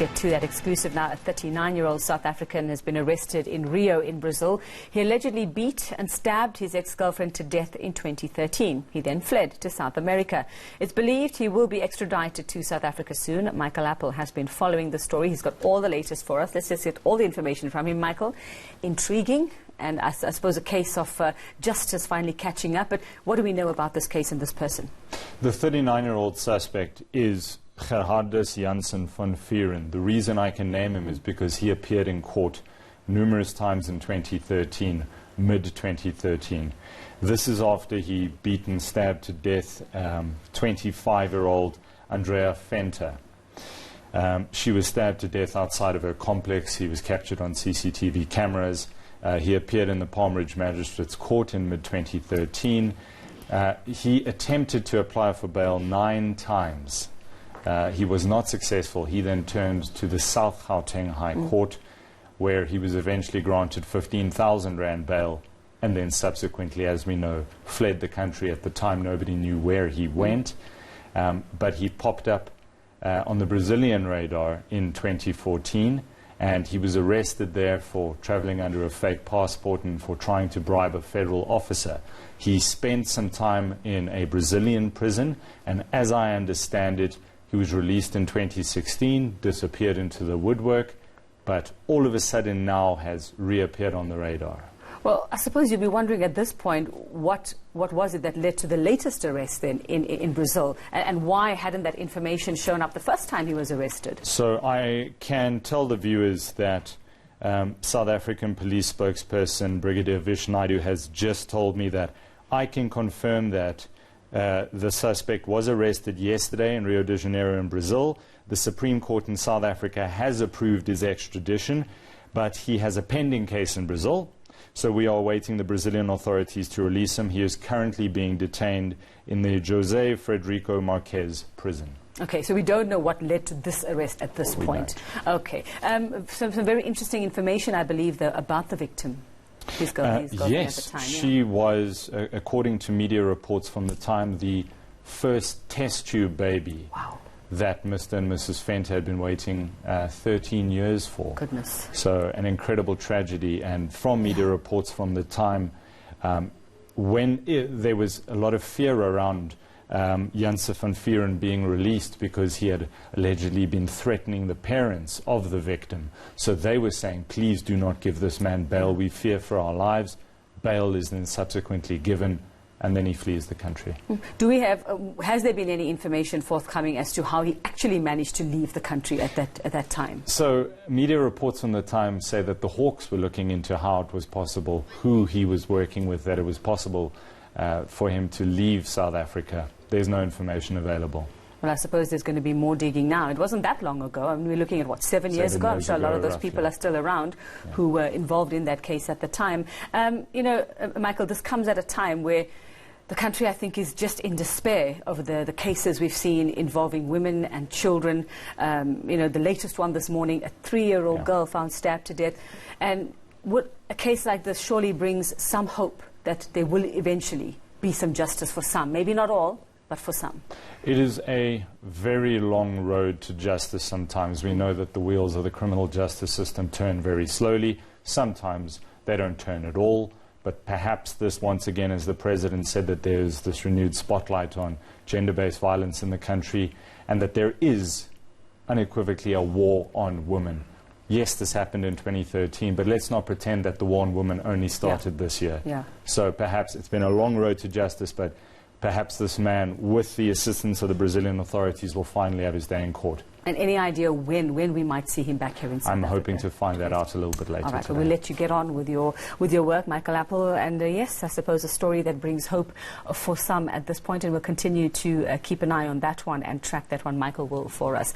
get to that exclusive now. A 39-year-old South African has been arrested in Rio in Brazil. He allegedly beat and stabbed his ex-girlfriend to death in 2013. He then fled to South America. It's believed he will be extradited to South Africa soon. Michael Apple has been following the story. He's got all the latest for us. Let's just get all the information from him. Michael, intriguing, and I suppose a case of justice finally catching up. But what do we know about this case and this person? The 39-year-old suspect is Gerhardus Janssen van Vieren. The reason I can name him is because he appeared in court numerous times in 2013, mid-2013. This is after he beat and stabbed to death 25-year-old Andrea Fenter. She was stabbed to death outside of her complex. He was captured on CCTV cameras. He appeared in the Palm Ridge Magistrates Court in mid-2013. He attempted to apply for bail 9 times. He was not successful. He then turned to the South Gauteng High Court, where he was eventually granted 15,000 Rand bail, and then subsequently, as we know, fled the country. At the time, nobody knew where he went, but he popped up on the Brazilian radar in 2014, and he was arrested there for traveling under a fake passport and for trying to bribe a federal officer. He spent some time in a Brazilian prison, and as I understand it, he was released in 2016, disappeared into the woodwork, but all of a sudden now has reappeared on the radar. Well, I suppose you'd be wondering at this point, what was it that led to the latest arrest then in Brazil? And why hadn't that information shown up the first time he was arrested? So I can tell the viewers that South African police spokesperson Brigadier Vish Naidu has just told me that I can confirm that the suspect was arrested yesterday in Rio de Janeiro in Brazil. The Supreme Court in South Africa has approved his extradition, but he has a pending case in Brazil. So we are awaiting the Brazilian authorities to release him. He is currently being detained in the José Frederico Marques prison. Okay, so we don't know what led to this arrest at this point. Okay, some very interesting information, I believe, though, about the victim. His girlfriend yes, at the time, she was, according to media reports from the time, the first test tube baby. Wow. That Mr. and Mrs. Fenter had been waiting 13 years for. Goodness. So an incredible tragedy. And from media reports from the time, when there was a lot of fear around Janssen van Vieren being released because he had allegedly been threatening the parents of the victim. So they were saying, please do not give this man bail. We fear for our lives. Bail is then subsequently given, and then he flees the country. Do we have, has there been any information forthcoming as to how he actually managed to leave the country at that time? So media reports from the time say that the Hawks were looking into how it was possible, who he was working with, that it was possible for him to leave South Africa. There's no information available. Well, I suppose there's going to be more digging now. It wasn't that long ago. I mean, we're looking at, what, 7 years ago? I'm sure a lot of those people are still around who were involved in that case at the time. You know, Michael, this comes at a time where the country, I think, is just in despair over the cases we've seen involving women and children. You know, the latest one this morning, a 3-year-old girl found stabbed to death. And would a case like this surely brings some hope that there will eventually be some justice for some? Maybe not all, but for some. It is a very long road to justice sometimes. We know that the wheels of the criminal justice system turn very slowly. Sometimes they don't turn at all. But perhaps this, once again, as the President said, that there's this renewed spotlight on gender-based violence in the country, and that there is unequivocally a war on women. Yes, this happened in 2013, but let's not pretend that the war on women only started this year. So perhaps it's been a long road to justice, but perhaps this man, with the assistance of the Brazilian authorities, will finally have his day in court. And any idea when we might see him back here in South Africa? I'm hoping to find that out a little bit later. All right, today. well, we'll let you get on with your work, Michael Apple. And yes, I suppose a story that brings hope for some at this point, and we'll continue to keep an eye on that one and track that one. Michael will for us.